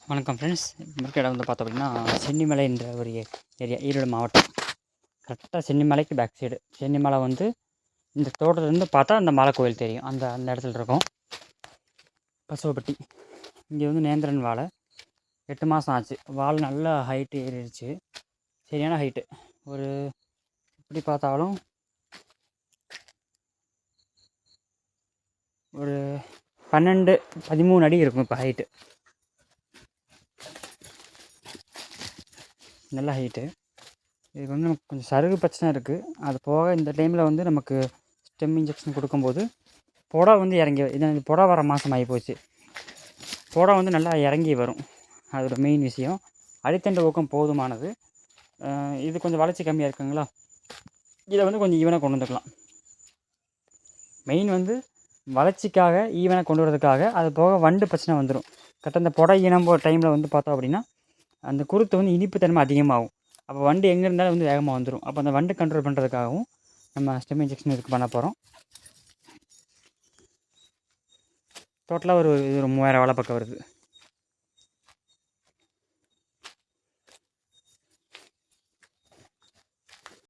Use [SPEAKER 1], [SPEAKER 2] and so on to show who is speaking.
[SPEAKER 1] வணக்கம் ஃப்ரெண்ட்ஸ். இருக்க இடம் வந்து பார்த்தோம் அப்படின்னா சென்னிமலைன்ற ஒரு ஏரியா, ஈரோடு மாவட்டம். கரெக்டாக சென்னிமலைக்கு பேக் சைடு. சென்னிமலை வந்து இந்த தோட்டத்துலேருந்து பார்த்தா அந்த மலை கோயில் தெரியும். அந்த அந்த இடத்துல இருக்கும் பசுவப்பட்டி. இங்கே வந்து நேந்திரன் வாழை 8 மாதம் ஆச்சு. வாழை நல்லா ஹைட்டு ஏறிடுச்சு, சரியான ஹைட்டு. ஒரு எப்படி பார்த்தாலும் ஒரு 12-13 அடி இருக்கும் இப்போ ஹைட்டு. நல்ல ஹைட்டு. இதுக்கு வந்து நமக்கு கொஞ்சம் சருகு பிரச்சனை இருக்குது. அது போக இந்த டைமில் வந்து நமக்கு ஸ்டெம் இன்ஜெக்ஷன் கொடுக்கும்போது புடா வந்து இறங்கி இது புடா வர மாதம் ஆகி போச்சு. புடா வந்து நல்லா இறங்கி வரும், அதோட மெயின் விஷயம். அடித்தண்டு ஊக்கம் போதுமானது. இது கொஞ்சம் வளர்ச்சி கம்மியாக இருக்குங்களா, இதை வந்து கொஞ்சம் ஈவனாக கொண்டு வந்துக்கலாம். மெயின் வந்து வளர்ச்சிக்காக ஈவனாக கொண்டு வரதுக்காக. அது போக வண்டு பிரச்சனை வந்துடும். கரெக்டாக இந்த புடை இனம் போகிற டைமில் வந்து பார்த்தோம் அப்படின்னா அந்த குருத்து வந்து இனிப்புத்தன்மை அதிகமாகும். அப்போ வண்டு எங்கே இருந்தாலும் வந்து வேகமாக வந்துடும். அப்போ அந்த வண்டு கண்ட்ரோல் பண்ணுறதுக்காகவும் நம்ம ஸ்டெம் இன்ஜெக்ஷன் இதுக்கு பண்ண போகிறோம். டோட்டலாக ஒரு 3000 வாழை பக்கம் வருது.